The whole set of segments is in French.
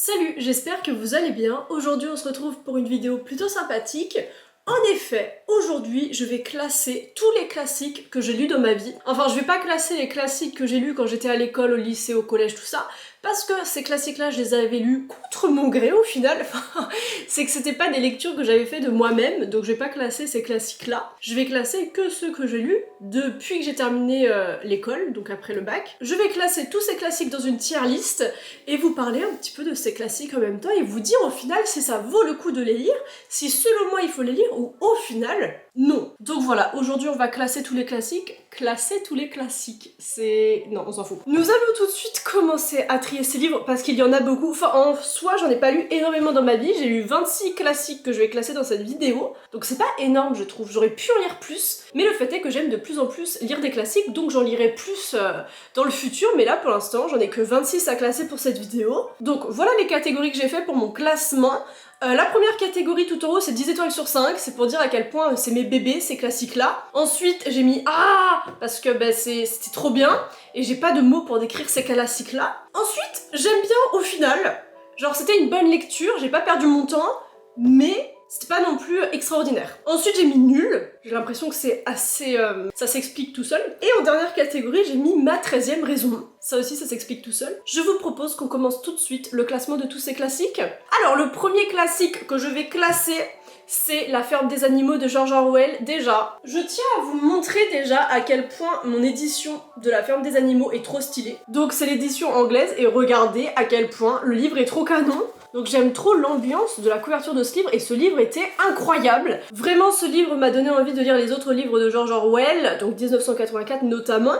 Salut, j'espère que vous allez bien. Aujourd'hui on se retrouve pour une vidéo plutôt sympathique. En effet, aujourd'hui je vais classer tous les classiques que j'ai lus dans ma vie. Enfin, je vais pas classer les classiques que j'ai lus quand j'étais à l'école, au lycée, au collège, tout ça, parce que ces classiques-là, je les avais lus contre mon gré au final. Enfin, c'est que c'était pas des lectures que j'avais fait de moi-même, donc je vais pas classer ces classiques-là. Je vais classer que ceux que j'ai lus depuis que j'ai terminé l'école, donc après le bac. Je vais classer tous ces classiques dans une tier list et vous parler un petit peu de ces classiques en même temps et vous dire au final si ça vaut le coup de les lire, si selon moi il faut les lire ou au final non. Donc voilà, aujourd'hui on va classer tous les classiques. Classer tous les classiques, c'est... non, on s'en fout. Nous allons tout de suite commencer à trier ces livres parce qu'il y en a beaucoup. Enfin, en soi, j'en ai pas lu énormément dans ma vie. J'ai lu 26 classiques que je vais classer dans cette vidéo. Donc c'est pas énorme, je trouve. J'aurais pu en lire plus. Mais le fait est que j'aime de plus en plus lire des classiques, donc j'en lirai plus dans le futur. Mais là, pour l'instant, j'en ai que 26 à classer pour cette vidéo. Donc voilà les catégories que j'ai fait pour mon classement. La première catégorie tout en haut, c'est 10 étoiles sur 5, c'est pour dire à quel point c'est mes bébés, ces classiques-là. Ensuite, j'ai mis A, parce que c'était trop bien, et j'ai pas de mots pour décrire ces classiques-là. Ensuite, j'aime bien au final, genre c'était une bonne lecture, j'ai pas perdu mon temps, mais c'était pas non plus extraordinaire. Ensuite, j'ai mis nul, j'ai l'impression que c'est assez... ça s'explique tout seul. Et en dernière catégorie, j'ai mis ma 13e raison. Ça aussi, ça s'explique tout seul. Je vous propose qu'on commence tout de suite le classement de tous ces classiques. Alors, le premier classique que je vais classer, c'est La ferme des animaux de George Orwell. Déjà, je tiens à vous montrer déjà à quel point mon édition de La ferme des animaux est trop stylée. Donc, c'est l'édition anglaise et regardez à quel point le livre est trop canon. Donc j'aime trop l'ambiance de la couverture de ce livre et ce livre était incroyable. Vraiment, ce livre m'a donné envie de lire les autres livres de George Orwell, donc 1984 notamment.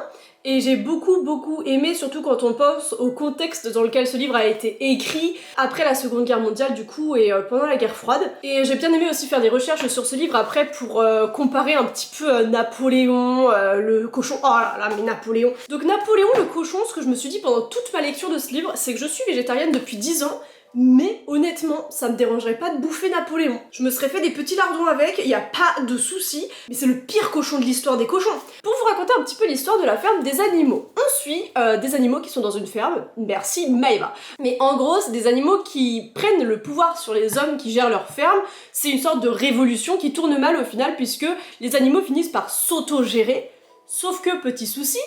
Et j'ai beaucoup aimé, surtout quand on pense au contexte dans lequel ce livre a été écrit après la Seconde Guerre mondiale du coup et pendant la guerre froide. Et j'ai bien aimé aussi faire des recherches sur ce livre après pour comparer un petit peu Napoléon, le cochon, oh là là mais Napoléon. Donc Napoléon le cochon, ce que je me suis dit pendant toute ma lecture de ce livre, c'est que je suis végétarienne depuis 10 ans. Mais honnêtement, ça me dérangerait pas de bouffer Napoléon. Je me serais fait des petits lardons avec, y a pas de souci, mais c'est le pire cochon de l'histoire des cochons. Pour vous raconter un petit peu l'histoire de la ferme des animaux. On suit des animaux qui sont dans une ferme, merci Maëva. Mais en gros, c'est des animaux qui prennent le pouvoir sur les hommes qui gèrent leur ferme. C'est une sorte de révolution qui tourne mal au final puisque les animaux finissent par s'auto-gérer. Sauf que, petit souci,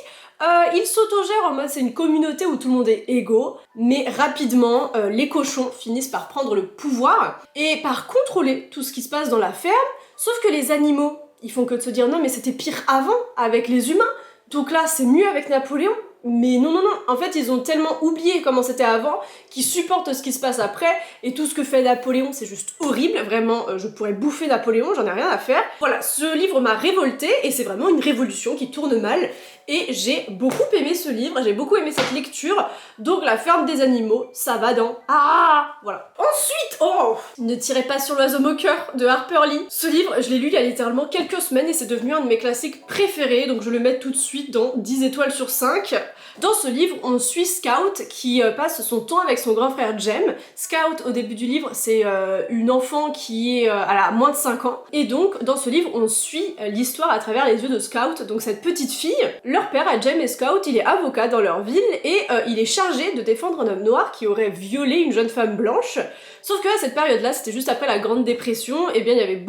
ils s'autogèrent en mode c'est une communauté où tout le monde est égaux, mais rapidement les cochons finissent par prendre le pouvoir et par contrôler tout ce qui se passe dans la ferme, sauf que les animaux, ils font que de se dire non mais c'était pire avant avec les humains, donc là c'est mieux avec Napoléon. Mais non, en fait ils ont tellement oublié comment c'était avant qu'ils supportent ce qui se passe après et tout ce que fait Napoléon c'est juste horrible, vraiment je pourrais bouffer Napoléon, j'en ai rien à faire. Voilà, ce livre m'a révoltée et c'est vraiment une révolution qui tourne mal et j'ai beaucoup aimé ce livre, j'ai beaucoup aimé cette lecture, donc La ferme des animaux, ça va dans... Ah voilà. Ensuite, oh Ne tirez pas sur l'oiseau moqueur de Harper Lee. Ce livre, je l'ai lu il y a littéralement quelques semaines et c'est devenu un de mes classiques préférés, donc je le mets tout de suite dans 10 étoiles sur 5. Dans ce livre, on suit Scout qui passe son temps avec son grand frère Jem. Scout, au début du livre, c'est une enfant qui est à moins de 5 ans. Et donc, dans ce livre, on suit l'histoire à travers les yeux de Scout, donc cette petite fille. Leur père, à Jem et Scout, il est avocat dans leur ville et il est chargé de défendre un homme noir qui aurait violé une jeune femme blanche. Sauf que à cette période-là, c'était juste après la Grande Dépression, et bien il y avait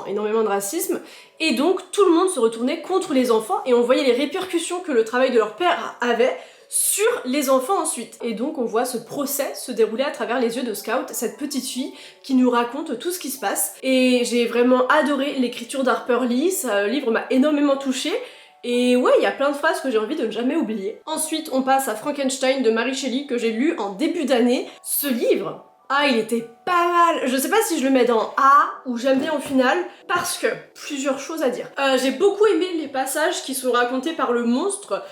énormément de racisme, et donc tout le monde se retournait contre les enfants, et on voyait les répercussions que le travail de leur père avait sur les enfants ensuite. Et donc on voit ce procès se dérouler à travers les yeux de Scout, cette petite fille qui nous raconte tout ce qui se passe. Et j'ai vraiment adoré l'écriture d'Harper Lee, ce livre m'a énormément touchée. Et ouais, il y a plein de phrases que j'ai envie de ne jamais oublier. Ensuite, on passe à Frankenstein de Mary Shelley que j'ai lu en début d'année. Ce livre, il était pas mal. Je sais pas si je le mets dans A ou j'aime bien au final, parce que plusieurs choses à dire. J'ai beaucoup aimé les passages qui sont racontés par le monstre,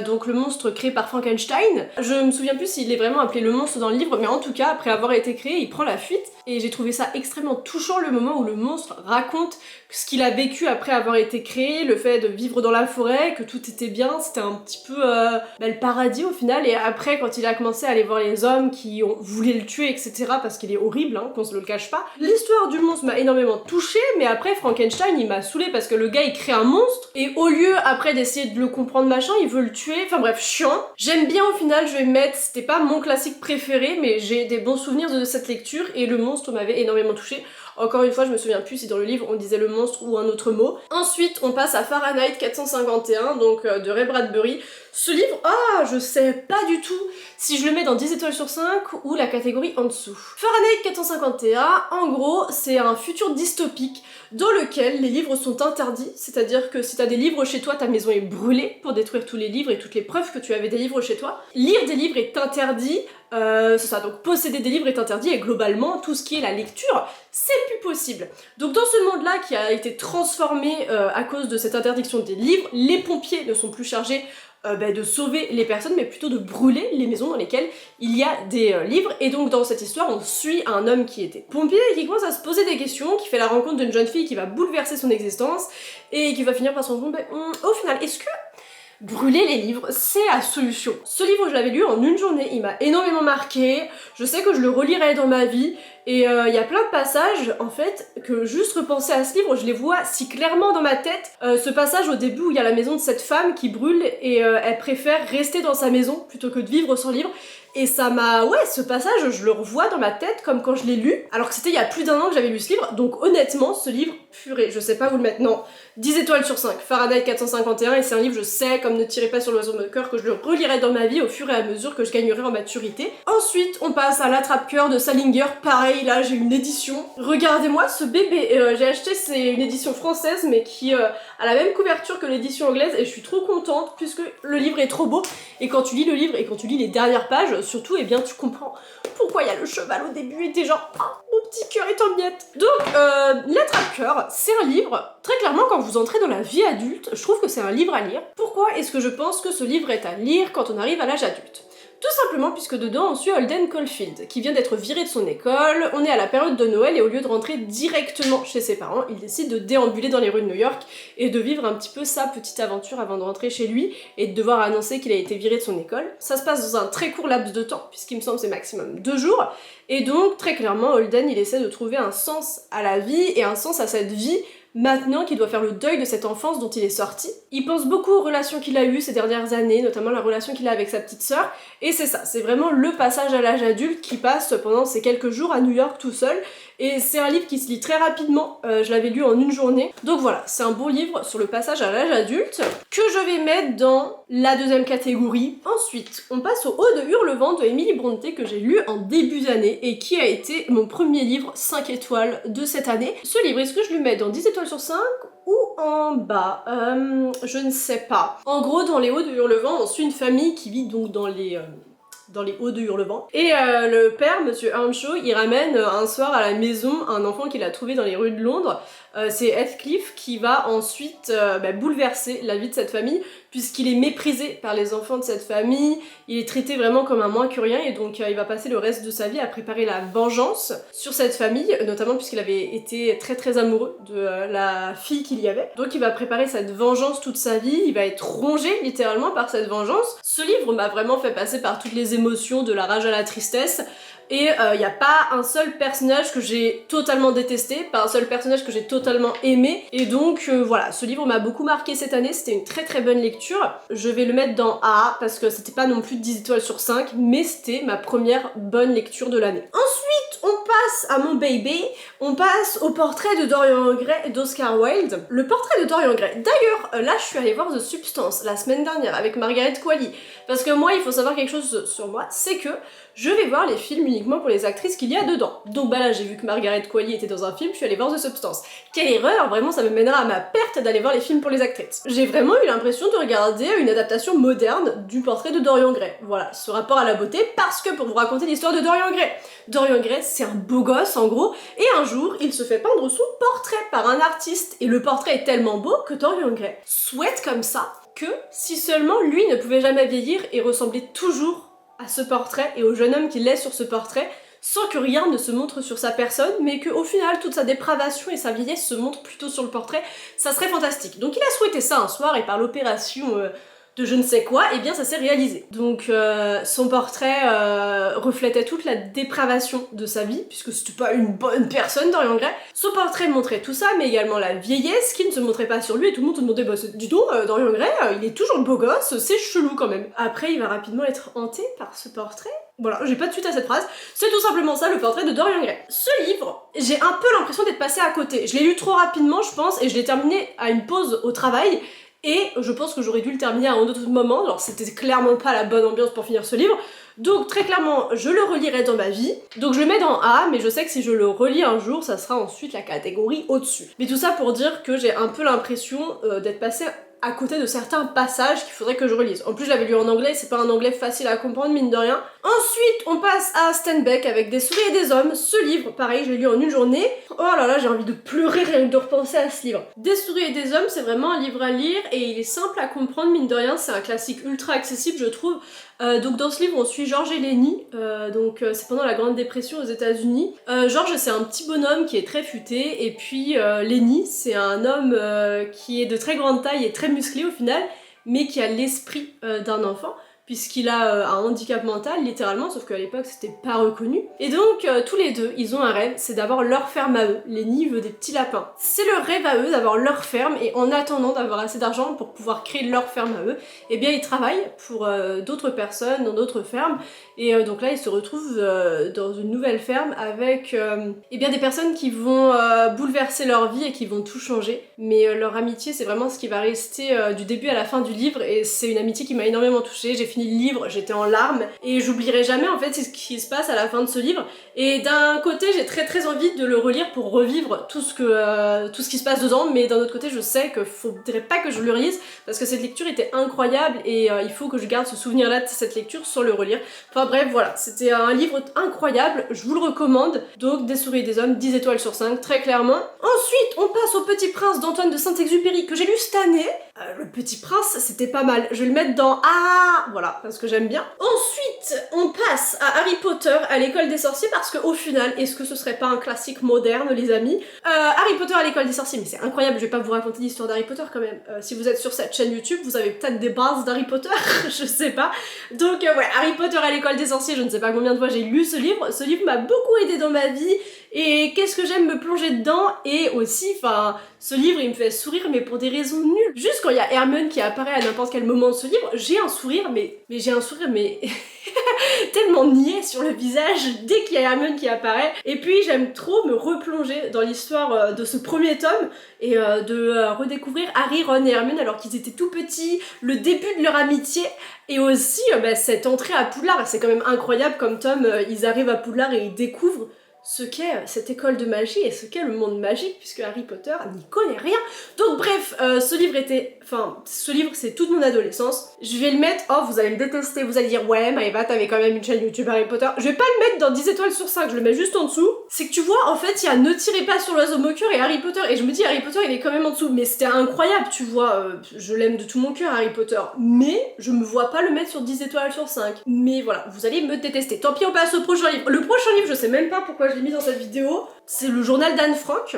donc le monstre créé par Frankenstein. Je me souviens plus s'il est vraiment appelé le monstre dans le livre, mais en tout cas, après avoir été créé, il prend la fuite. Et j'ai trouvé ça extrêmement touchant le moment où le monstre raconte ce qu'il a vécu après avoir été créé, le fait de vivre dans la forêt, que tout était bien, c'était un petit peu le paradis au final. Et après, quand il a commencé à aller voir les hommes qui voulaient le tuer, etc., parce qu'il est horrible, horrible, hein, qu'on se le cache pas. L'histoire du monstre m'a énormément touchée, mais après Frankenstein il m'a saoulée parce que le gars il crée un monstre et au lieu après d'essayer de le comprendre machin, il veut le tuer, enfin bref, chiant. J'aime bien au final, je vais mettre, c'était pas mon classique préféré, mais j'ai des bons souvenirs de cette lecture et le monstre m'avait énormément touchée. Encore une fois, je me souviens plus si dans le livre on disait le monstre ou un autre mot. Ensuite, on passe à Fahrenheit 451, donc de Ray Bradbury. Ce livre, je sais pas du tout si je le mets dans 10 étoiles sur 5 ou la catégorie en dessous. Fahrenheit 451, en gros, c'est un futur dystopique dans lequel les livres sont interdits, c'est-à-dire que si t'as des livres chez toi, ta maison est brûlée pour détruire tous les livres et toutes les preuves que tu avais des livres chez toi. Lire des livres est interdit, c'est ça, donc posséder des livres est interdit et globalement, tout ce qui est la lecture, c'est plus possible. Donc dans ce monde-là qui a été transformé à cause de cette interdiction des livres, les pompiers ne sont plus chargés de sauver les personnes, mais plutôt de brûler les maisons dans lesquelles il y a des livres. Et donc dans cette histoire, on suit un homme qui était pompier et qui commence à se poser des questions, qui fait la rencontre d'une jeune fille qui va bouleverser son existence et qui va finir par se rendre compte, au final, est-ce que brûler les livres, c'est la solution? Ce livre, je l'avais lu en une journée, il m'a énormément marqué, je sais que je le relirai dans ma vie, et il y a plein de passages, en fait, que juste repenser à ce livre, je les vois si clairement dans ma tête. Ce passage au début où il y a la maison de cette femme qui brûle, et elle préfère rester dans sa maison plutôt que de vivre son livre. Et ça m'a... Ouais, ce passage, je le revois dans ma tête comme quand je l'ai lu, alors que c'était il y a plus d'1 an que j'avais lu ce livre, donc honnêtement, ce livre, purée, je sais pas où le mettre, non. 10 étoiles sur 5, Fahrenheit 451, et c'est un livre, je sais, comme Ne tirez pas sur l'oiseau de cœur, que je le relirai dans ma vie au fur et à mesure que je gagnerai en maturité. Ensuite, on passe à L'Attrape-Cœur de Salinger, pareil, là, j'ai une édition. Regardez-moi ce bébé, j'ai acheté, c'est une édition française, mais qui a la même couverture que l'édition anglaise, et je suis trop contente, puisque le livre est trop beau, et quand tu lis le livre, et quand tu lis les dernières pages, surtout, eh bien, tu comprends pourquoi il y a le cheval au début, et t'es genre, mon petit cœur est en miettes. Donc, L'Attrape-Cœur, c'est un livre, très clairement, quand vous entrez dans la vie adulte, je trouve que c'est un livre à lire. Pourquoi est-ce que je pense que ce livre est à lire quand on arrive à l'âge adulte? Tout simplement puisque dedans on suit Holden Caulfield, qui vient d'être viré de son école, on est à la période de Noël et au lieu de rentrer directement chez ses parents, il décide de déambuler dans les rues de New York et de vivre un petit peu sa petite aventure avant de rentrer chez lui et de devoir annoncer qu'il a été viré de son école. Ça se passe dans un très court laps de temps, puisqu'il me semble c'est maximum 2 jours, et donc très clairement Holden il essaie de trouver un sens à la vie et un sens à cette vie maintenant qu'il doit faire le deuil de cette enfance dont il est sorti. Il pense beaucoup aux relations qu'il a eues ces dernières années, notamment la relation qu'il a avec sa petite sœur, et c'est ça, c'est vraiment le passage à l'âge adulte qui passe pendant ces quelques jours à New York tout seul, et c'est un livre qui se lit très rapidement, je l'avais lu en une journée, donc voilà, c'est un bon livre sur le passage à l'âge adulte, que je vais mettre dans la deuxième catégorie. Ensuite, on passe au Haut de Hurlevent de Emily Brontë que j'ai lu en début d'année, et qui a été mon premier livre 5 étoiles de cette année. Ce livre, est-ce que je le mets dans 10 étoiles sur 5 ou en bas? Je ne sais pas. En gros, dans les Hauts de Hurlevent, on suit une famille qui vit donc dans les Hauts de Hurlevent. Et le père, monsieur Earnshaw, il ramène un soir à la maison un enfant qu'il a trouvé dans les rues de Londres. C'est Heathcliff qui va ensuite bouleverser la vie de cette famille, puisqu'il est méprisé par les enfants de cette famille, il est traité vraiment comme un moins que rien, et donc il va passer le reste de sa vie à préparer la vengeance sur cette famille, notamment puisqu'il avait été très très amoureux de la fille qu'il y avait. Donc il va préparer cette vengeance toute sa vie, il va être rongé littéralement par cette vengeance. Ce livre m'a vraiment fait passer par toutes les émotions, de la rage à la tristesse, et il n'y a pas un seul personnage que j'ai totalement détesté, pas un seul personnage que j'ai totalement aimé, et donc voilà, ce livre m'a beaucoup marqué cette année, c'était une très très bonne lecture. Je vais le mettre dans A, parce que c'était pas non plus 10 étoiles sur 5, mais c'était ma première bonne lecture de l'année. Ensuite, on passe à mon baby, on passe au portrait de Dorian Gray d'Oscar Wilde. Le portrait de Dorian Gray, d'ailleurs, là je suis allée voir The Substance la semaine dernière avec Margaret Qualley, parce que moi il faut savoir quelque chose sur moi, c'est que je vais voir les films uniquement pour les actrices qu'il y a dedans. Donc bah là j'ai vu que Margaret Qualley était dans un film, je suis allée voir The Substance. Quelle erreur, vraiment ça me mènera à ma perte d'aller voir les films pour les actrices. J'ai vraiment eu l'impression de regarder une adaptation moderne du portrait de Dorian Gray. Voilà, ce rapport à la beauté, parce que pour vous raconter l'histoire de Dorian Gray. Dorian Gray c'est un beau gosse en gros, et un jour il se fait peindre son portrait par un artiste, et le portrait est tellement beau que Dorian Gray souhaite comme ça que si seulement lui ne pouvait jamais vieillir et ressembler toujours à ce portrait et au jeune homme qu'il laisse sur ce portrait, sans que rien ne se montre sur sa personne, mais qu'au final toute sa dépravation et sa vieillesse se montrent plutôt sur le portrait, ça serait fantastique. Donc il a souhaité ça un soir, et par l'opération de je ne sais quoi, et bien ça s'est réalisé. Donc son portrait reflétait toute la dépravation de sa vie, puisque c'était pas une bonne personne Dorian Gray. Son portrait montrait tout ça, mais également la vieillesse qui ne se montrait pas sur lui, et tout le monde se demandait, bah dis donc, Dorian Gray, il est toujours beau gosse, c'est chelou quand même. Après, il va rapidement être hanté par ce portrait. Voilà, j'ai pas de suite à cette phrase, c'est tout simplement ça le portrait de Dorian Gray. Ce livre, j'ai un peu l'impression d'être passée à côté. Je l'ai lu trop rapidement, je pense, et je l'ai terminé à une pause au travail, et je pense que j'aurais dû le terminer à un autre moment, alors c'était clairement pas la bonne ambiance pour finir ce livre, donc très clairement je le relirai dans ma vie, donc je le mets dans A, mais je sais que si je le relis un jour, ça sera ensuite la catégorie au-dessus. Mais tout ça pour dire que j'ai un peu l'impression d'être passée à côté de certains passages qu'il faudrait que je relise. En plus, je l'avais lu en anglais, c'est pas un anglais facile à comprendre, mine de rien. Ensuite, on passe à Steinbeck avec Des souris et des hommes. Ce livre, pareil, je l'ai lu en une journée. Oh là là, j'ai envie de pleurer rien que de repenser à ce livre. Des souris et des hommes, c'est vraiment un livre à lire et il est simple à comprendre, mine de rien, c'est un classique ultra accessible, je trouve. Donc dans ce livre, on suit George et Lenny, c'est pendant la Grande Dépression aux États-Unis. George, c'est un petit bonhomme qui est très futé, et puis Lenny, c'est un homme qui est de très grande taille et très musclé au final, mais qui a l'esprit d'un enfant, puisqu'il a un handicap mental, littéralement, sauf qu'à l'époque c'était pas reconnu. Et donc, tous les deux, ils ont un rêve, c'est d'avoir leur ferme à eux. Lenny veut des petits lapins. C'est leur rêve à eux d'avoir leur ferme, et en attendant d'avoir assez d'argent pour pouvoir créer leur ferme à eux, eh bien ils travaillent pour d'autres personnes, dans d'autres fermes, et donc là ils se retrouvent dans une nouvelle ferme avec eh bien des personnes qui vont bouleverser leur vie et qui vont tout changer. Mais leur amitié, c'est vraiment ce qui va rester du début à la fin du livre, et c'est une amitié qui m'a énormément touchée. J'ai fini le livre, j'étais en larmes, et j'oublierai jamais en fait ce qui se passe à la fin de ce livre. Et d'un côté, j'ai très envie de le relire pour revivre tout ce qui se passe dedans, mais d'un autre côté, je sais qu'il faudrait pas que je le relise, parce que cette lecture était incroyable, et il faut que je garde ce souvenir-là de cette lecture sans le relire. Enfin bref, voilà, c'était un livre incroyable, je vous le recommande. Donc, Des souris et des hommes, 10 étoiles sur 5, très clairement. Ensuite, on passe au Petit Prince d'Antoine de Saint-Exupéry, que j'ai lu cette année. Le Petit Prince, c'était pas mal. Je vais le mettre dans A, voilà, parce que j'aime bien. Ensuite, on passe à Harry Potter à l'école des sorciers, parce qu'au final, est-ce que ce serait pas un classique moderne, les amis? Harry Potter à l'école des sorciers, mais c'est incroyable, je vais pas vous raconter l'histoire d'Harry Potter quand même. Si vous êtes sur cette chaîne YouTube, vous avez peut-être des bases d'Harry Potter, je sais pas. Donc ouais, Harry Potter à l'école des sorciers, je ne sais pas combien de fois j'ai lu ce livre. Ce livre m'a beaucoup aidé dans ma vie, et qu'est-ce que j'aime me plonger dedans, et aussi, enfin, ce livre il me fait sourire, mais pour des raisons nulles. Juste quand il y a Hermione qui apparaît à n'importe quel moment de ce livre, j'ai un sourire, mais j'ai un sourire, mais tellement niais sur le visage dès qu'il y a Hermione qui apparaît. Et puis j'aime trop me replonger dans l'histoire de ce premier tome, et de redécouvrir Harry, Ron et Hermione alors qu'ils étaient tout petits, le début de leur amitié, et aussi cette entrée à Poudlard. C'est quand même incroyable comme tome, ils arrivent à Poudlard et ils découvrent ce qu'est cette école de magie et ce qu'est le monde magique, puisque Harry Potter n'y connaît rien. Donc bref, ce livre c'est toute mon adolescence. Je vais le mettre, oh vous allez me détester, vous allez dire ouais Maëva t'avais quand même une chaîne YouTube Harry Potter. Je vais pas le mettre dans 10 étoiles sur 5, je le mets juste en dessous. C'est que tu vois, en fait il y a Ne tirez pas sur l'oiseau moqueur et Harry Potter, et je me dis Harry Potter il est quand même en dessous, mais c'était incroyable tu vois, je l'aime de tout mon cœur Harry Potter, mais je me vois pas le mettre sur 10 étoiles sur 5. Mais voilà, vous allez me détester. Tant pis, on passe au prochain livre. Le prochain livre, je sais même pas pourquoi je l'ai mis dans cette vidéo. C'est le journal d'Anne Frank.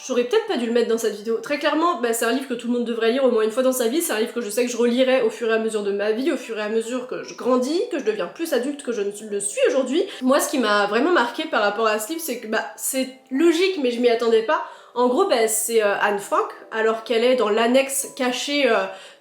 J'aurais peut-être pas dû le mettre dans cette vidéo. Très clairement, c'est un livre que tout le monde devrait lire au moins une fois dans sa vie. C'est un livre que je sais que je relirai au fur et à mesure de ma vie, au fur et à mesure que je grandis, que je deviens plus adulte que je ne le suis aujourd'hui. Moi, ce qui m'a vraiment marqué par rapport à ce livre, c'est que c'est logique, mais je m'y attendais pas. En gros, c'est Anne Frank, alors qu'elle est dans l'annexe cachée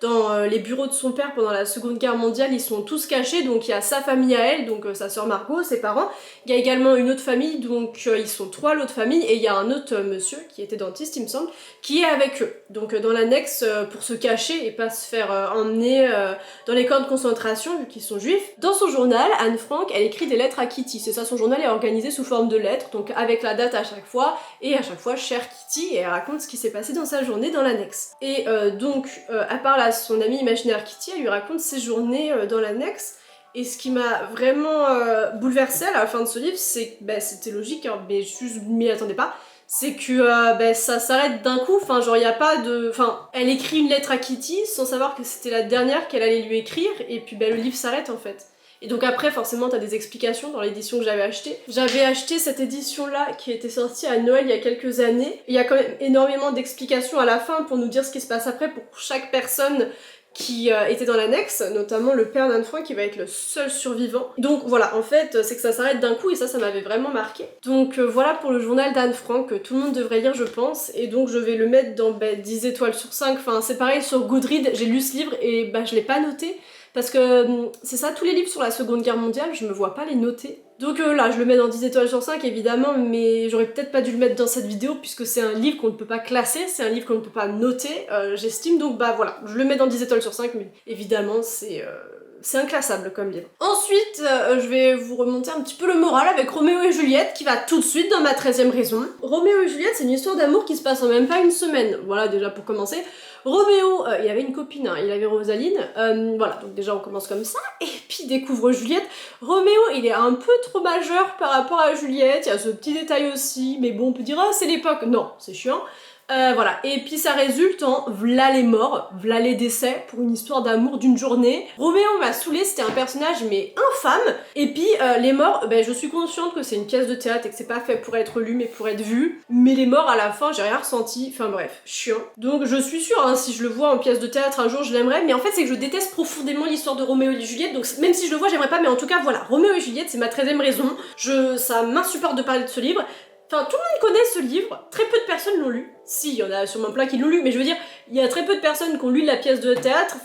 dans les bureaux de son père pendant la Seconde Guerre mondiale. Ils sont tous cachés, donc il y a sa famille à elle, donc sa sœur Margot, ses parents. Il y a également une autre famille, donc ils sont 3 l'autre famille, et il y a un autre monsieur qui était dentiste, il me semble, qui est avec eux. Donc dans l'annexe, pour se cacher et pas se faire emmener dans les camps de concentration, vu qu'ils sont juifs. Dans son journal, Anne Frank, elle écrit des lettres à Kitty. C'est ça, son journal est organisé sous forme de lettres, donc avec la date à chaque fois, et à chaque fois, cher Kitty, et elle raconte ce qui s'est passé dans sa journée dans l'annexe. Et à part là, son amie imaginaire Kitty, elle lui raconte ses journées dans l'annexe. Et ce qui m'a vraiment bouleversée à la fin de ce livre, c'est que c'était logique, hein, mais je m'y attendais pas, c'est que ça s'arrête d'un coup, enfin genre il y a pas de... Enfin, elle écrit une lettre à Kitty sans savoir que c'était la dernière qu'elle allait lui écrire, et puis le livre s'arrête en fait. Et donc après, forcément, t'as des explications dans l'édition que j'avais achetée. J'avais acheté cette édition-là qui était sortie à Noël il y a quelques années. Il y a quand même énormément d'explications à la fin pour nous dire ce qui se passe après pour chaque personne qui étaient dans l'annexe, notamment le père d'Anne Frank qui va être le seul survivant. Donc voilà, en fait, c'est que ça s'arrête d'un coup et ça m'avait vraiment marqué. Donc voilà pour le journal d'Anne Frank, que tout le monde devrait lire je pense, et donc je vais le mettre dans 10 étoiles sur 5, enfin c'est pareil sur Goodreads, j'ai lu ce livre et je l'ai pas noté, parce que c'est ça, tous les livres sur la Seconde Guerre mondiale, je me vois pas les noter. Donc là, je le mets dans 10 étoiles sur 5 évidemment, mais j'aurais peut-être pas dû le mettre dans cette vidéo puisque c'est un livre qu'on ne peut pas classer, c'est un livre qu'on ne peut pas noter, j'estime, donc voilà, je le mets dans 10 étoiles sur 5, mais évidemment c'est inclassable comme livre. Ensuite, je vais vous remonter un petit peu le moral avec Roméo et Juliette qui va tout de suite dans ma 13e raison. Roméo et Juliette, c'est une histoire d'amour qui se passe en même pas une semaine. Voilà, déjà pour commencer. Roméo, il avait une copine, hein, il avait Rosaline, voilà, donc déjà on commence comme ça, et puis il découvre Juliette. Roméo, il est un peu trop majeur par rapport à Juliette, il y a ce petit détail aussi, mais bon, on peut dire, ah, c'est l'époque, non, c'est chiant. Voilà, et puis ça résulte en v'là les morts, v'là les décès pour une histoire d'amour d'une journée. Roméo m'a saoulé, c'était un personnage mais infâme, et puis les morts, je suis consciente que c'est une pièce de théâtre et que c'est pas fait pour être lu mais pour être vu, mais les morts à la fin j'ai rien ressenti, enfin bref, chiant. Donc je suis sûre, hein, si je le vois en pièce de théâtre un jour je l'aimerais, mais en fait c'est que je déteste profondément l'histoire de Roméo et Juliette, donc même si je le vois j'aimerais pas, mais en tout cas voilà, Roméo et Juliette c'est ma 13e raison, ça m'insupporte de parler de ce livre. Enfin, tout le monde connaît ce livre, très peu de personnes l'ont lu. Si, il y en a sûrement plein qui l'ont lu, mais je veux dire, il y a très peu de personnes qui ont lu la pièce de théâtre,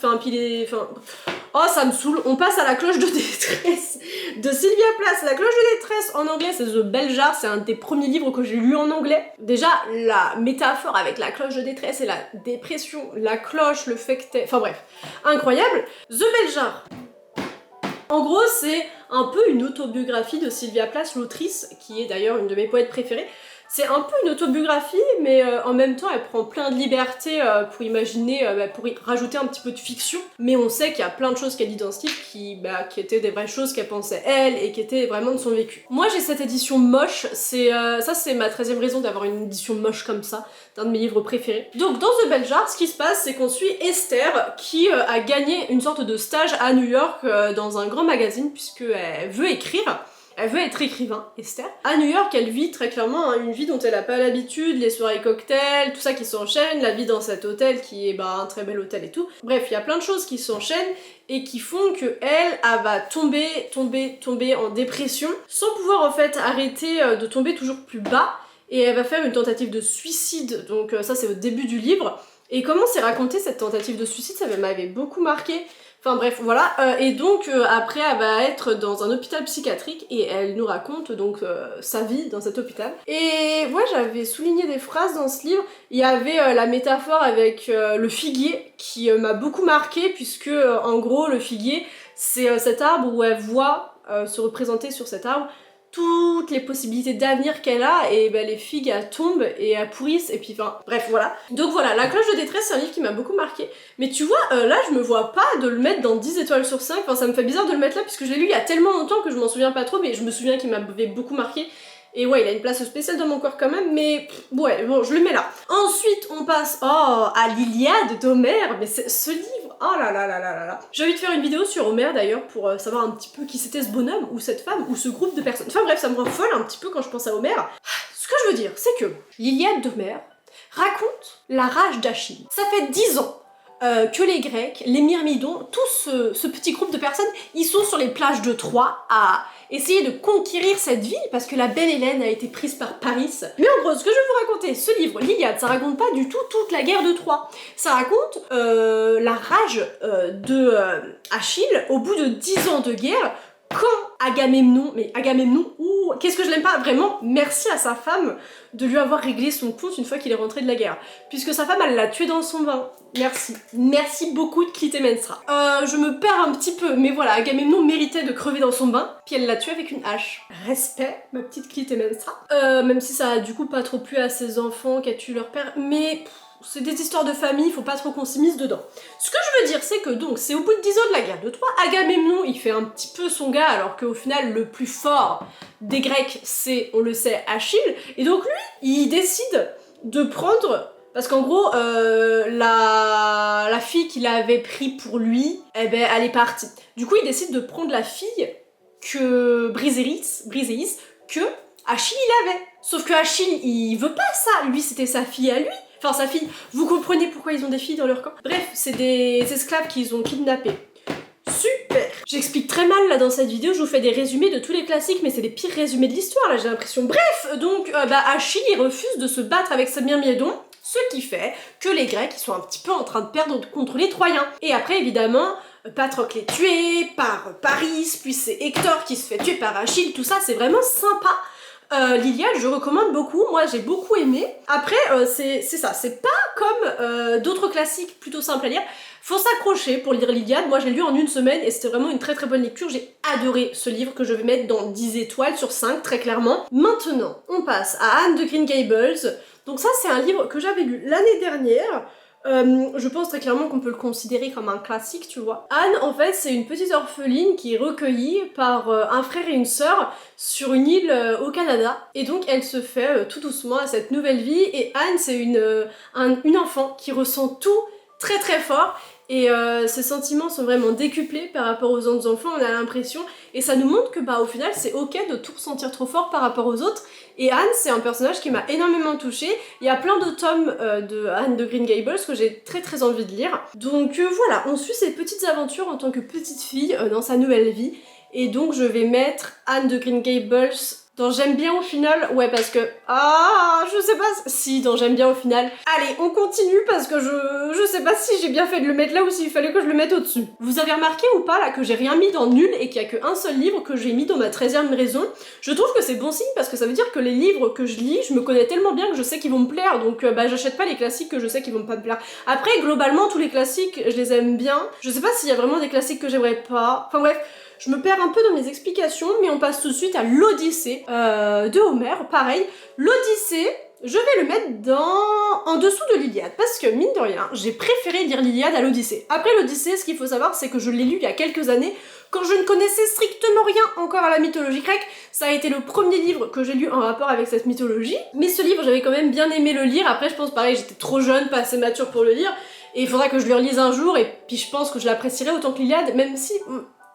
oh, ça me saoule. On passe à La Cloche de détresse de Sylvia Plath. La Cloche de détresse, en anglais, c'est The Bell Jar, c'est un des premiers livres que j'ai lu en anglais. Déjà, la métaphore avec la cloche de détresse et la dépression, la cloche, le fait que enfin bref, incroyable. The Bell Jar. En gros, c'est un peu une autobiographie de Sylvia Plath, l'autrice, qui est d'ailleurs une de mes poètes préférées. C'est un peu une autobiographie, mais en même temps, elle prend plein de liberté pour imaginer, pour y rajouter un petit peu de fiction. Mais on sait qu'il y a plein de choses qu'elle dit dans ce livre qui étaient des vraies choses qu'elle pensait elle, et qui étaient vraiment de son vécu. Moi, j'ai cette édition moche, ça c'est ma 13e raison d'avoir une édition moche comme ça, d'un de mes livres préférés. Donc dans The Bell Jar, ce qui se passe, c'est qu'on suit Esther, qui a gagné une sorte de stage à New York dans un grand magazine, puisqu'elle veut écrire. Elle veut être écrivain, Esther. À New York, elle vit très clairement une vie dont elle a pas l'habitude, les soirées cocktails, tout ça qui s'enchaîne, la vie dans cet hôtel qui est un très bel hôtel et tout. Bref, il y a plein de choses qui s'enchaînent et qui font que elle va tomber en dépression, sans pouvoir en fait arrêter de tomber toujours plus bas, et elle va faire une tentative de suicide, donc ça c'est au début du livre. Et comment c'est raconté cette tentative de suicide, ça m'avait beaucoup marqué. Enfin bref, voilà, et donc après elle va être dans un hôpital psychiatrique et elle nous raconte donc sa vie dans cet hôpital. Et moi j'avais souligné des phrases dans ce livre, il y avait la métaphore avec le figuier qui m'a beaucoup marqué, puisque en gros le figuier c'est cet arbre où elle voit se représenter sur cet arbre toutes les possibilités d'avenir qu'elle a, et les figues elles tombent et elles pourrissent, et puis enfin bref voilà. Donc voilà, La Cloche de détresse c'est un livre qui m'a beaucoup marqué, mais tu vois là je me vois pas de le mettre dans 10 étoiles sur 5, enfin ça me fait bizarre de le mettre là puisque je l'ai lu il y a tellement longtemps que je m'en souviens pas trop, mais je me souviens qu'il m'avait beaucoup marqué. Et ouais, il a une place spéciale dans mon corps quand même, mais ouais, bon, je le mets là. Ensuite, on passe à l'Iliade d'Homère, mais ce livre, oh là là là là là là. J'ai envie de faire une vidéo sur Homère d'ailleurs, pour savoir un petit peu qui c'était ce bonhomme, ou cette femme, ou ce groupe de personnes. Enfin bref, ça me rend folle un petit peu quand je pense à Homère. Ce que je veux dire, c'est que l'Iliade d'Homère raconte la rage d'Achille. Ça fait 10 ans que les Grecs, les Myrmidons, tout ce petit groupe de personnes, ils sont sur les plages de Troie à essayer de conquérir cette ville parce que la belle Hélène a été prise par Paris. Mais en gros, ce que je vais vous raconter, ce livre, l'Iliade, ça raconte pas du tout toute la guerre de Troie. Ça raconte la rage de Achille au bout de 10 ans de guerre, quand Agamemnon, qu'est-ce que je l'aime pas, vraiment, merci à sa femme de lui avoir réglé son compte une fois qu'il est rentré de la guerre. Puisque sa femme, elle l'a tué dans son bain. Merci. Merci beaucoup de Clytemnestra. Je me perds un petit peu, mais voilà, Agamemnon méritait de crever dans son bain, puis elle l'a tué avec une hache. Respect, ma petite Clytemnestra. Même si ça a du coup pas trop plu à ses enfants qui a tué leur père, mais c'est des histoires de famille, faut pas trop qu'on s'immisce dedans. Ce que je veux dire, c'est que donc, c'est au bout de 10 ans de la guerre de Troie, Agamemnon, il fait un petit peu son gars, alors qu'au final, le plus fort des Grecs, c'est, on le sait, Achille, et donc lui, il décide de prendre, parce qu'en gros, la fille qu'il avait pris pour lui, elle est partie. Du coup, il décide de prendre la fille que Briséis, que Achille il avait. Sauf que Achille, il veut pas ça, lui c'était sa fille à lui. enfin sa fille, vous comprenez pourquoi ils ont des filles dans leur camp. Bref, c'est des esclaves qu'ils ont kidnappés. Super! J'explique très mal là dans cette vidéo, je vous fais des résumés de tous les classiques, mais c'est les pires résumés de l'histoire là, j'ai l'impression. Bref, donc Achille il refuse de se battre avec sa Myrmidon, ce qui fait que les Grecs ils sont un petit peu en train de perdre contre les Troyens. Et après évidemment, Patrocle est tué par Paris, puis c'est Hector qui se fait tuer par Achille, tout ça c'est vraiment sympa. L'Iliade, je recommande beaucoup, moi j'ai beaucoup aimé. Après, c'est ça, c'est pas comme d'autres classiques plutôt simples à lire. Faut s'accrocher pour lire l'Iliade, moi je l'ai lu en une semaine et c'était vraiment une très très bonne lecture, j'ai adoré ce livre que je vais mettre dans 10 étoiles sur 5 très clairement. Maintenant, on passe à Anne de Green Gables, donc ça c'est un livre que j'avais lu l'année dernière. Je pense très clairement qu'on peut le considérer comme un classique, tu vois. Anne, en fait, c'est une petite orpheline qui est recueillie par un frère et une sœur sur une île au Canada. Et donc, elle se fait tout doucement à cette nouvelle vie. Et Anne, c'est une enfant qui ressent tout très très fort. Et ses sentiments sont vraiment décuplés par rapport aux autres enfants, on a l'impression. Et ça nous montre que, au final, c'est ok de tout ressentir trop fort par rapport aux autres. Et Anne, c'est un personnage qui m'a énormément touchée. Il y a plein de tomes de Anne de Green Gables que j'ai très très envie de lire. Donc voilà, on suit ses petites aventures en tant que petite fille dans sa nouvelle vie. Et donc je vais mettre Anne de Green Gables dans J'aime bien au final, ouais parce que... Ah, je sais pas si dans J'aime bien au final. Allez, on continue parce que je sais pas si j'ai bien fait de le mettre là ou s'il fallait que je le mette au-dessus. Vous avez remarqué ou pas là que j'ai rien mis dans nul et qu'il y a qu'un seul livre que j'ai mis dans ma 13e raison? Je trouve que c'est bon signe parce que ça veut dire que les livres que je lis, je me connais tellement bien que je sais qu'ils vont me plaire, donc j'achète pas les classiques que je sais qu'ils vont pas me plaire. Après, globalement, tous les classiques, je les aime bien. Je sais pas s'il y a vraiment des classiques que j'aimerais pas. Enfin bref, je me perds un peu dans mes explications, mais on passe tout de suite à l'Odyssée de Homère. Pareil, l'Odyssée, je vais le mettre en dessous de l'Iliade, parce que mine de rien, j'ai préféré lire l'Iliade à l'Odyssée. Après l'Odyssée, ce qu'il faut savoir, c'est que je l'ai lu il y a quelques années, quand je ne connaissais strictement rien encore à la mythologie grecque. Ça a été le premier livre que j'ai lu en rapport avec cette mythologie, mais ce livre, j'avais quand même bien aimé le lire. Après, je pense pareil, j'étais trop jeune, pas assez mature pour le lire, et il faudra que je le relise un jour, et puis je pense que je l'apprécierai autant que l'Iliade, même si...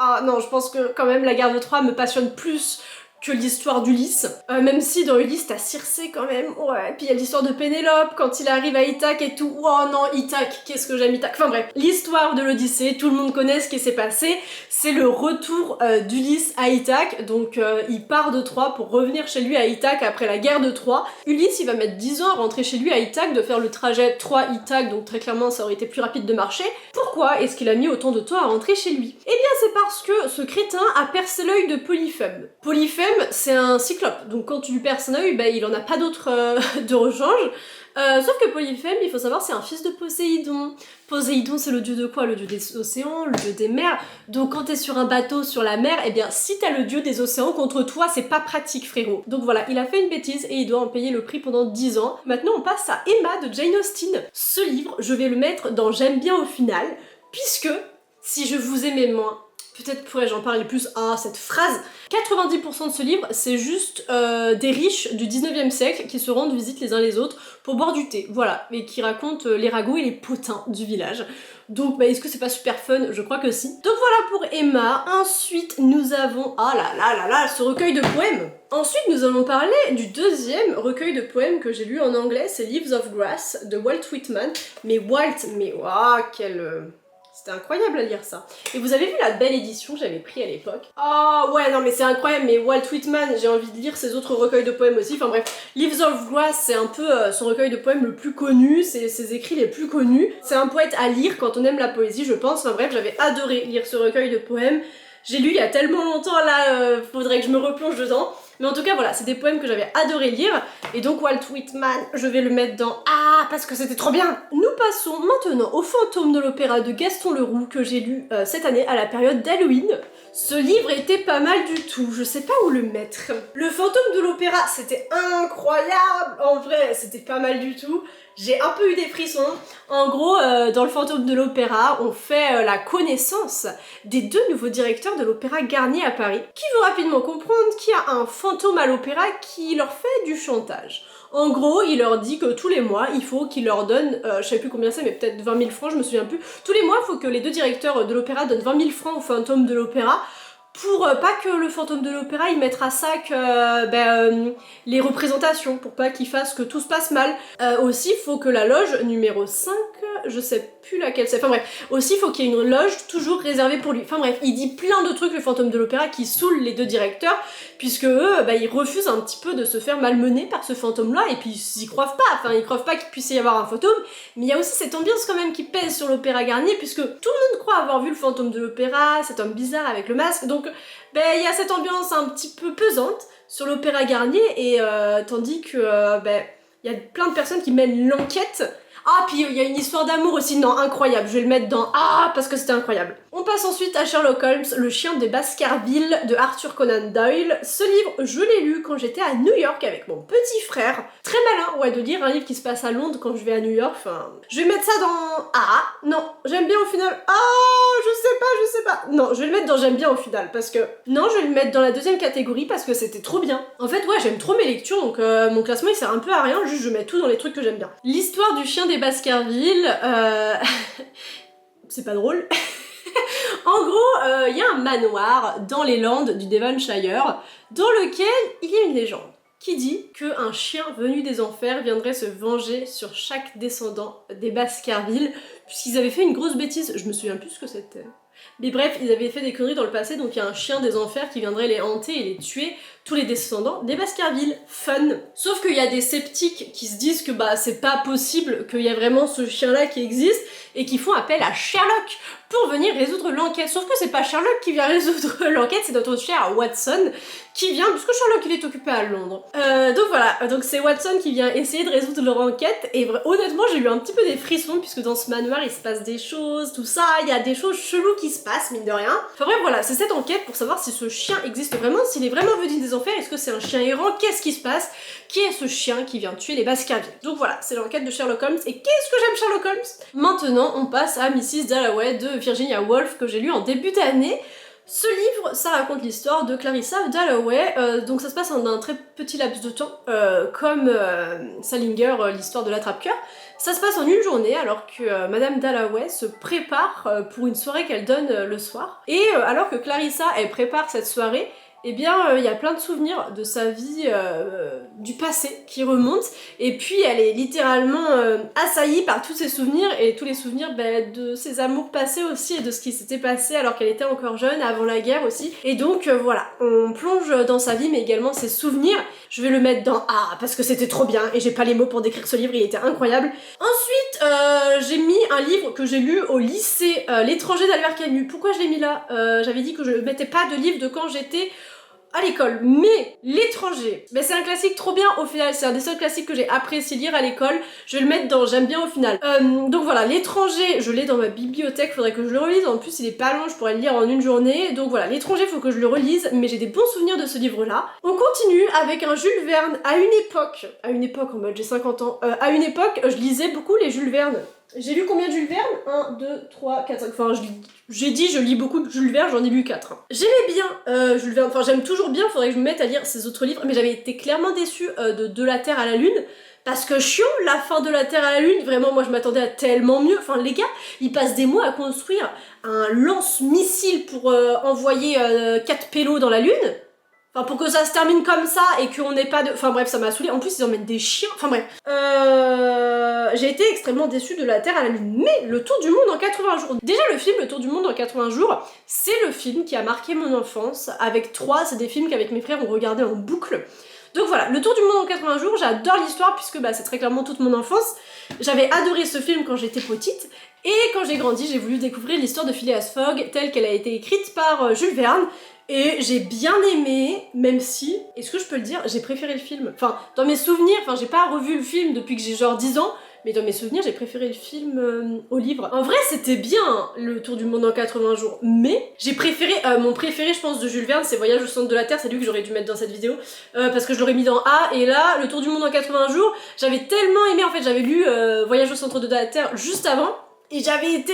Ah non, je pense que quand même la guerre de Troie me passionne plus que l'histoire d'Ulysse. Même si dans Ulysse t'as Circé quand même, ouais. Puis il y a l'histoire de Pénélope quand il arrive à Ithaque et tout. Oh non, Ithaque, qu'est-ce que j'aime Ithaque. Enfin bref, l'histoire de l'Odyssée, tout le monde connaît ce qui s'est passé. C'est le retour d'Ulysse à Ithaque. Donc il part de Troie pour revenir chez lui à Ithaque après la guerre de Troie. Ulysse il va mettre 10 ans à rentrer chez lui à Ithaque, de faire le trajet Troie-Ithaque, donc très clairement ça aurait été plus rapide de marcher. Pourquoi est-ce qu'il a mis autant de temps à rentrer chez lui? Eh bien c'est parce que ce crétin a percé l'œil de Polyphème. Polyphème, c'est un cyclope, donc quand tu lui perces un œil, il en a pas d'autre de rechange. Sauf que Polyphème, il faut savoir, c'est un fils de Poséidon. Poséidon, c'est le dieu de quoi? Le dieu des océans, le dieu des mers. Donc quand t'es sur un bateau sur la mer, eh bien si t'as le dieu des océans contre toi, c'est pas pratique, frérot. Donc voilà, il a fait une bêtise et il doit en payer le prix pendant 10 ans. Maintenant, on passe à Emma de Jane Austen. Ce livre, je vais le mettre dans J'aime bien au final, puisque si je vous aimais moins, peut-être pourrais-je en parler plus. Ah, cette phrase! 90% de ce livre, c'est juste des riches du 19e siècle qui se rendent visite les uns les autres pour boire du thé, voilà, et qui racontent les ragots et les potins du village. Donc, est-ce que c'est pas super fun? Je crois que si. Donc voilà pour Emma. Ensuite, nous avons... Ah là là là là, ce recueil de poèmes! Ensuite, nous allons parler du deuxième recueil de poèmes que j'ai lu en anglais, c'est Leaves of Grass de Walt Whitman. Mais waouh, quel... C'était incroyable à lire ça. Et vous avez vu la belle édition que j'avais pris à l'époque? Oh ouais, non mais c'est incroyable, mais Walt Whitman, j'ai envie de lire ses autres recueils de poèmes aussi. Enfin bref, Leaves of Grass, c'est un peu son recueil de poèmes le plus connu, c'est ses écrits les plus connus. C'est un poète à lire quand on aime la poésie, je pense. Enfin bref, j'avais adoré lire ce recueil de poèmes. J'ai lu il y a tellement longtemps, là, faudrait que je me replonge dedans. Mais en tout cas, voilà, c'est des poèmes que j'avais adoré lire. Et donc Walt Whitman, je vais le mettre dans... Ah, parce que c'était trop bien! Nous passons maintenant au Fantôme de l'Opéra de Gaston Leroux, que j'ai lu cette année à la période d'Halloween. Ce livre était pas mal du tout, je sais pas où le mettre. Le Fantôme de l'Opéra, c'était incroyable! En vrai, c'était pas mal du tout. J'ai un peu eu des frissons. En gros, dans le Fantôme de l'Opéra, on fait la connaissance des deux nouveaux directeurs de l'Opéra Garnier à Paris, qui vont rapidement comprendre qu'il y a un fantôme à l'opéra qui leur fait du chantage. En gros, il leur dit que tous les mois, il faut qu'il leur donne, je sais plus combien c'est, mais peut-être 20 000 francs, je me souviens plus. Tous les mois, il faut que les deux directeurs de l'opéra donnent 20 000 francs au fantôme de l'opéra pour pas que le fantôme de l'opéra il mette à sac les représentations, pour pas qu'il fasse que tout se passe mal. Aussi, il faut que la loge numéro 5, je sais plus laquelle c'est, enfin bref, aussi il faut qu'il y ait une loge toujours réservée pour lui. Enfin bref, il dit plein de trucs le fantôme de l'opéra qui saoulent les deux directeurs, puisque eux, ils refusent un petit peu de se faire malmener par ce fantôme-là, et puis ils croient pas, enfin ils croient pas qu'il puisse y avoir un fantôme, mais il y a aussi cette ambiance quand même qui pèse sur l'opéra Garnier, puisque tout le monde croit avoir vu le fantôme de l'opéra, cet homme bizarre avec le masque, donc il y a cette ambiance un petit peu pesante sur l'opéra Garnier, et tandis que il y a plein de personnes qui mènent l'enquête. Ah, puis il y a une histoire d'amour aussi, non, incroyable, je vais le mettre dans ah, parce que c'était incroyable. On passe ensuite à Sherlock Holmes, le chien des Baskerville de Arthur Conan Doyle. Ce livre, je l'ai lu quand j'étais à New York avec mon petit frère. Très malin, ouais, de lire un livre qui se passe à Londres quand je vais à New York, enfin... Je vais mettre ça dans... Ah, non, j'aime bien au final... Ah, je sais pas... Non, je vais le mettre dans j'aime bien au final, parce que... Non, je vais le mettre dans la deuxième catégorie, parce que c'était trop bien. En fait, ouais, j'aime trop mes lectures, donc mon classement il sert un peu à rien, juste je mets tout dans les trucs que j'aime bien. L'histoire du chien des Baskerville... c'est pas drôle. En gros, il y a un manoir dans les Landes du Devonshire dans lequel il y a une légende qui dit qu'un chien venu des enfers viendrait se venger sur chaque descendant des Baskerville puisqu'ils avaient fait une grosse bêtise, je me souviens plus ce que c'était. Mais bref, ils avaient fait des conneries dans le passé, donc il y a un chien des enfers qui viendrait les hanter et les tuer, tous les descendants des Baskerville. Fun. Sauf qu'il y a des sceptiques qui se disent que c'est pas possible qu'il y ait vraiment ce chien-là qui existe, et qui font appel à Sherlock pour venir résoudre l'enquête. Sauf que c'est pas Sherlock qui vient résoudre l'enquête, c'est notre cher Watson qui vient, puisque Sherlock il est occupé à Londres. Donc voilà, donc c'est Watson qui vient essayer de résoudre leur enquête, et honnêtement j'ai eu un petit peu des frissons, puisque dans ce manoir il se passe des choses, tout ça, il y a des choses cheloues qui se passent, mine de rien. Enfin bref, voilà, c'est cette enquête pour savoir si ce chien existe vraiment, s'il est vraiment venu des enfers, est-ce que c'est un chien errant, qu'est-ce qui se passe, qui est ce chien qui vient tuer les Baskerville. Donc voilà, c'est l'enquête de Sherlock Holmes, et qu'est-ce que j'aime Sherlock Holmes. Maintenant, on passe à Mrs. Dalloway de Virginia Woolf, que j'ai lu en début d'année. Ce livre, ça raconte l'histoire de Clarissa Dalloway, donc ça se passe en un très petit laps de temps, comme Salinger, l'histoire de l'attrape-cœur. Ça se passe en une journée, alors que Madame Dalloway se prépare pour une soirée qu'elle donne le soir. Et alors que Clarissa, elle prépare cette soirée, eh bien, il y a plein de souvenirs de sa vie du passé qui remontent, et puis elle est littéralement assaillie par tous ses souvenirs, et tous les souvenirs de ses amours passés aussi, et de ce qui s'était passé alors qu'elle était encore jeune, avant la guerre aussi. Et donc voilà, on plonge dans sa vie, mais également ses souvenirs. Je vais le mettre dans A, parce que c'était trop bien, et j'ai pas les mots pour décrire ce livre, il était incroyable. Ensuite, j'ai mis un livre que j'ai lu au lycée, L'étranger d'Albert Camus. Pourquoi je l'ai mis là? J'avais dit que je mettais pas de livre de quand j'étais à l'école, mais L'étranger, c'est un classique trop bien au final, c'est un des seuls classiques que j'ai apprécié lire à l'école, je vais le mettre dans j'aime bien au final. Donc voilà, L'étranger, je l'ai dans ma bibliothèque, faudrait que je le relise, en plus il est pas long, je pourrais le lire en une journée, donc voilà, L'étranger faut que je le relise, mais j'ai des bons souvenirs de ce livre-là. On continue avec un Jules Verne. À une époque en mode j'ai 50 ans, à une époque je lisais beaucoup les Jules Verne. J'ai lu combien de Jules Verne? 1, 2, 3, 4, 5, enfin j'ai dit je lis beaucoup de Jules Verne, j'en ai lu 4. J'aimais bien Jules Verne, enfin j'aime toujours bien, faudrait que je me mette à lire ses autres livres, mais j'avais été clairement déçue de la Terre à la Lune, parce que chiant, la fin de la Terre à la Lune, vraiment moi je m'attendais à tellement mieux, enfin les gars, ils passent des mois à construire un lance-missile pour envoyer 4 pélos dans la Lune. Enfin, pour que ça se termine comme ça et qu'on n'ait pas de... Enfin bref, ça m'a saoulé. En plus, ils emmènent des chiens. Enfin bref. J'ai été extrêmement déçue de la Terre à la Lune. Mais Le Tour du Monde en 80 jours. Déjà, le film Le Tour du Monde en 80 jours, c'est le film qui a marqué mon enfance. Avec 3, c'est des films qu'avec mes frères, on regardait en boucle. Donc voilà, Le Tour du Monde en 80 jours, j'adore l'histoire puisque c'est très clairement toute mon enfance. J'avais adoré ce film quand j'étais petite. Et quand j'ai grandi, j'ai voulu découvrir l'histoire de Phileas Fogg telle qu'elle a été écrite par Jules Verne. Et j'ai bien aimé, même si, est-ce que je peux le dire, j'ai préféré le film. Enfin, dans mes souvenirs, j'ai pas revu le film depuis que j'ai genre 10 ans, mais dans mes souvenirs, j'ai préféré le film au livre. En vrai, c'était bien, hein, Le Tour du Monde en 80 jours, mais j'ai préféré, mon préféré, je pense, de Jules Verne, c'est Voyage au centre de la Terre, c'est lui que j'aurais dû mettre dans cette vidéo, parce que je l'aurais mis dans A, et là, Le Tour du Monde en 80 jours, j'avais tellement aimé, en fait, j'avais lu Voyage au centre de la Terre juste avant, et j'avais été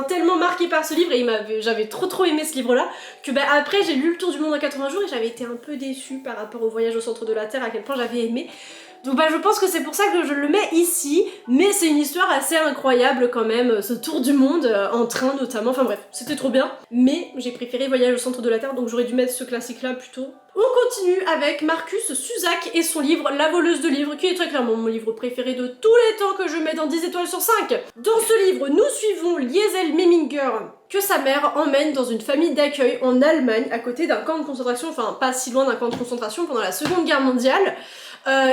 tellement marquée par ce livre, et j'avais trop aimé ce livre-là, que après j'ai lu Le Tour du Monde en 80 jours, et j'avais été un peu déçue par rapport au Voyage au centre de la Terre, à quel point j'avais aimé. Donc bah je pense que c'est pour ça que je le mets ici, mais c'est une histoire assez incroyable quand même, ce tour du monde, en train notamment, enfin bref, c'était trop bien. Mais j'ai préféré Voyage au centre de la Terre, donc j'aurais dû mettre ce classique là plutôt. On continue avec Marcus Zusak et son livre La voleuse de livres, qui est très clairement mon livre préféré de tous les temps, que je mets dans 10 étoiles sur 5. Dans ce livre, nous suivons Liesel Meminger, que sa mère emmène dans une famille d'accueil en Allemagne, à côté d'un camp de concentration, enfin pas si loin d'un camp de concentration, pendant la Seconde Guerre mondiale.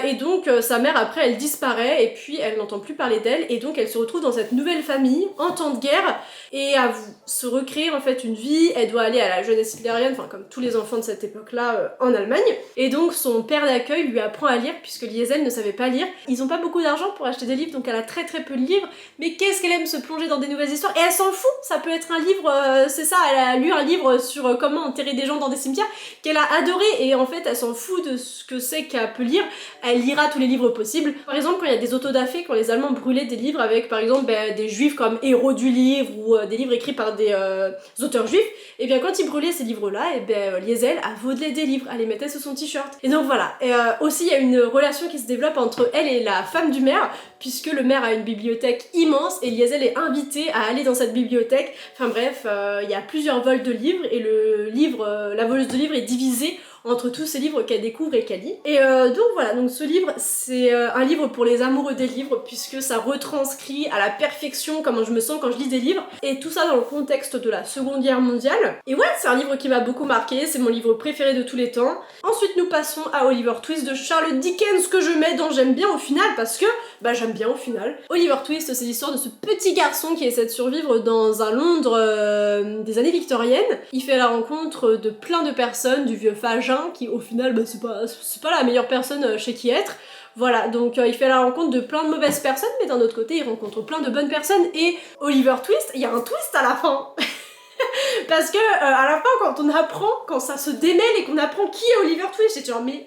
Et donc sa mère après elle disparaît et puis elle n'entend plus parler d'elle et donc elle se retrouve dans cette nouvelle famille en temps de guerre et à se recréer en fait une vie. Elle doit aller à la jeunesse hitlérienne, enfin comme tous les enfants de cette époque-là en Allemagne. Et donc son père d'accueil lui apprend à lire puisque Liesel ne savait pas lire. Ils ont pas beaucoup d'argent pour acheter des livres donc elle a très peu de livres, mais qu'est-ce qu'elle aime se plonger dans des nouvelles histoires et elle s'en fout. Ça peut être un livre, c'est ça, elle a lu un livre sur comment enterrer des gens dans des cimetières qu'elle a adoré et en fait elle s'en fout de ce que c'est qu'elle peut lire. Elle lira tous les livres possibles. Par exemple, quand il y a des autodafés, quand les Allemands brûlaient des livres avec, par exemple, des juifs comme héros du livre ou des livres écrits par des auteurs juifs, et bien quand ils brûlaient ces livres-là, et bien Liesel a volé des livres, elle les mettait sous son t-shirt. Et donc voilà. Et aussi, il y a une relation qui se développe entre elle et la femme du maire, puisque le maire a une bibliothèque immense et Liesel est invitée à aller dans cette bibliothèque. Enfin bref, il y a plusieurs vols de livres et le livre, la voleuse de livres est divisée entre tous ces livres qu'elle découvre et qu'elle lit. Et donc voilà, donc ce livre, c'est un livre pour les amoureux des livres, puisque ça retranscrit à la perfection comment je me sens quand je lis des livres, et tout ça dans le contexte de la Seconde Guerre mondiale. Et ouais, c'est un livre qui m'a beaucoup marqué, c'est mon livre préféré de tous les temps. Ensuite, nous passons à Oliver Twist de Charles Dickens, que je mets dans J'aime bien au final, parce que, bah j'aime bien au final. Oliver Twist, c'est l'histoire de ce petit garçon qui essaie de survivre dans un Londres des années victoriennes. Il fait la rencontre de plein de personnes, du vieux Fagin, qui au final bah, c'est pas la meilleure personne chez qui être. Voilà, donc il fait la rencontre de plein de mauvaises personnes, mais d'un autre côté il rencontre plein de bonnes personnes. Et Oliver Twist, il y a un twist à la fin. Parce que à la fin quand on apprend, quand ça se démêle et qu'on apprend qui est Oliver Twist, c'est genre mais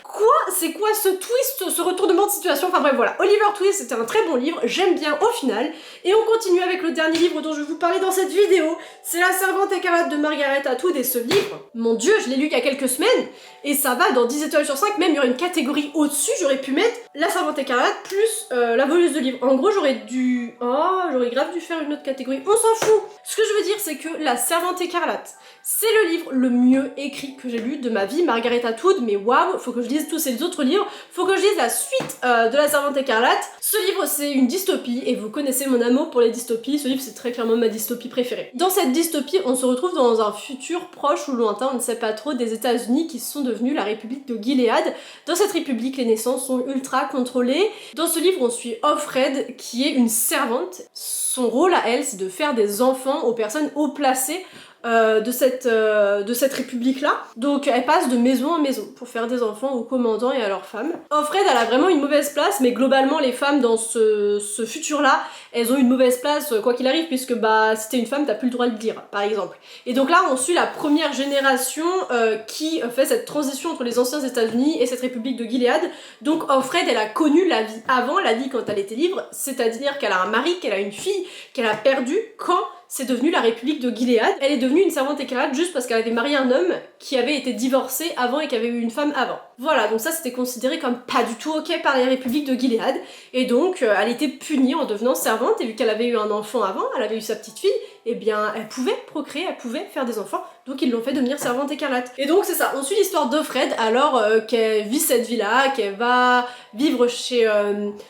quoi? C'est quoi ce twist, ce retournement de situation? Enfin bref voilà, Oliver Twist c'était un très bon livre, j'aime bien au final. Et on continue avec le dernier livre dont je vais vous parler dans cette vidéo, c'est La Servante écarlate de Margaret Atwood. Et ce livre, mon dieu, je l'ai lu il y a quelques semaines, et ça va dans 10 étoiles sur 5, même il y aurait une catégorie au-dessus, j'aurais pu mettre La Servante écarlate plus la voleuse de livres. En gros j'aurais dû... Oh, j'aurais grave dû faire une autre catégorie, on s'en fout. Ce que je veux dire c'est que La Servante écarlate, c'est le livre le mieux écrit que j'ai lu de ma vie, Margaret Atwood, mais waouh, faut que je lise tous ces autres livres, faut que je lise la suite de La Servante écarlate. Ce livre c'est une dystopie, et vous connaissez mon amour pour les dystopies, ce livre c'est très clairement ma dystopie préférée. Dans cette dystopie, on se retrouve dans un futur proche ou lointain, on ne sait pas trop, des États-Unis qui sont devenus la République de Gilead. Dans cette république, les naissances sont ultra contrôlées. Dans ce livre, on suit Offred, qui est une servante. Son rôle à elle, c'est de faire des enfants aux personnes haut placées de cette république-là. Donc elle passe de maison en maison pour faire des enfants aux commandants et à leurs femmes. Offred, elle a vraiment une mauvaise place, mais globalement les femmes dans ce futur-là, elles ont une mauvaise place quoi qu'il arrive, puisque bah si t'es une femme, t'as plus le droit de le dire, par exemple. Et donc là, on suit la première génération qui fait cette transition entre les anciens États-Unis et cette république de Gilead. Donc Offred, elle a connu la vie avant, la vie quand elle était libre, c'est-à-dire qu'elle a un mari, qu'elle a une fille, qu'elle a perdu quand c'est devenu la République de Gilead. Elle est devenue une servante écarlate juste parce qu'elle avait marié un homme qui avait été divorcé avant et qui avait eu une femme avant. Voilà, donc ça c'était considéré comme pas du tout ok par les républiques de Gilead, et donc elle était punie en devenant servante, et vu qu'elle avait eu un enfant avant, elle avait eu sa petite fille, et bien elle pouvait procréer, elle pouvait faire des enfants, donc ils l'ont fait devenir servante écarlate. Et donc c'est ça, on suit l'histoire d'Offred alors qu'elle vit cette vie-là, qu'elle va vivre chez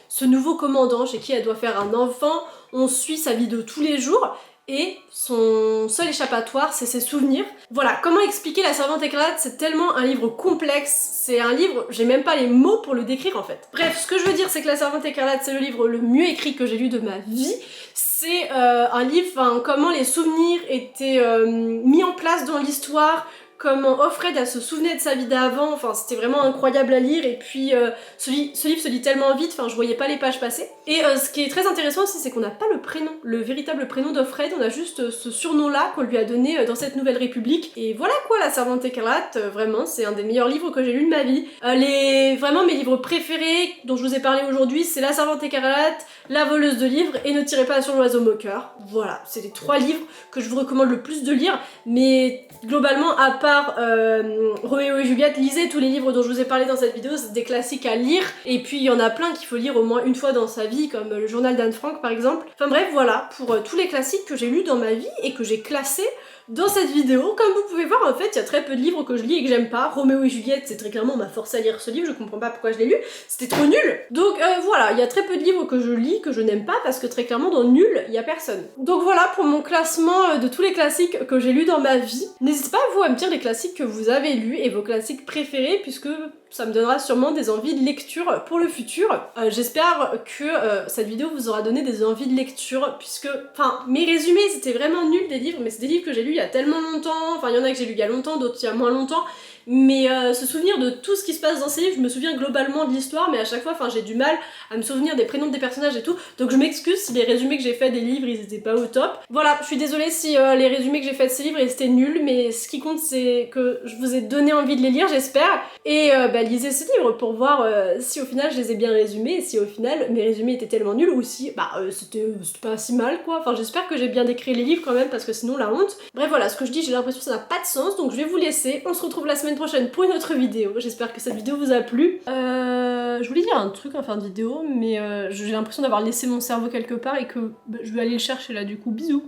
ce nouveau commandant chez qui elle doit faire un enfant. On suit sa vie de tous les jours, et son seul échappatoire, c'est ses souvenirs. Voilà, comment expliquer La Servante écarlate? C'est tellement un livre complexe, c'est un livre, j'ai même pas les mots pour le décrire en fait. Bref, ce que je veux dire, c'est que La Servante écarlate, c'est le livre le mieux écrit que j'ai lu de ma vie. C'est un livre, comment les souvenirs étaient mis en place dans l'histoire, comment Offred elle se souvenait de sa vie d'avant, enfin c'était vraiment incroyable à lire. Et puis ce livre se lit tellement vite, enfin je voyais pas les pages passer. Et ce qui est très intéressant aussi, c'est qu'on n'a pas le prénom, le véritable prénom d'Offred, on a juste ce surnom là qu'on lui a donné dans cette nouvelle république. Et voilà quoi, La Servante écarlate, vraiment c'est un des meilleurs livres que j'ai lu de ma vie. Vraiment mes livres préférés dont je vous ai parlé aujourd'hui, c'est La Servante écarlate, La voleuse de livres et Ne tirez pas sur l'oiseau moqueur. Voilà, c'est les 3 livres que je vous recommande le plus de lire, mais globalement à part part Roméo et Juliette, lisez tous les livres dont je vous ai parlé dans cette vidéo, c'est des classiques à lire, et puis il y en a plein qu'il faut lire au moins une fois dans sa vie, comme le journal d'Anne Frank par exemple. Enfin bref, voilà, pour tous les classiques que j'ai lus dans ma vie et que j'ai classés dans cette vidéo. Comme vous pouvez voir, en fait, il y a très peu de livres que je lis et que j'aime pas. Roméo et Juliette, c'est très clairement, on m'a forcé à lire ce livre, je comprends pas pourquoi je l'ai lu, c'était trop nul. Donc voilà, il y a très peu de livres que je lis, que je n'aime pas, parce que très clairement, dans nul, il y a personne. Donc voilà pour mon classement de tous les classiques que j'ai lus dans ma vie. N'hésitez pas, vous, à me dire les classiques que vous avez lus et vos classiques préférés, puisque ça me donnera sûrement des envies de lecture pour le futur. J'espère que cette vidéo vous aura donné des envies de lecture, puisque, enfin, mes résumés, c'était vraiment nul des livres, mais c'est des livres que j'ai lus il y a tellement longtemps, enfin, il y en a que j'ai lus il y a longtemps, d'autres il y a moins longtemps, mais se souvenir de tout ce qui se passe dans ces livres, je me souviens globalement de l'histoire, mais à chaque fois, enfin, j'ai du mal à me souvenir des prénoms des personnages et tout, donc je m'excuse si les résumés que j'ai fait des livres, ils étaient pas au top. Voilà, je suis désolée si les résumés que j'ai fait de ces livres, ils étaient nuls, mais ce qui compte, c'est que je vous ai donné envie de les lire, j'espère, et lisez ces livres pour voir si au final je les ai bien résumés, et si au final mes résumés étaient tellement nuls, ou si c'était pas si mal quoi. Enfin j'espère que j'ai bien décrit les livres quand même, parce que sinon la honte. Bref voilà, ce que je dis j'ai l'impression que ça n'a pas de sens, donc je vais vous laisser. On se retrouve la semaine prochaine pour une autre vidéo. J'espère que cette vidéo vous a plu. Je voulais dire un truc en fin de vidéo, mais j'ai l'impression d'avoir laissé mon cerveau quelque part et que je vais aller le chercher là du coup. Bisous.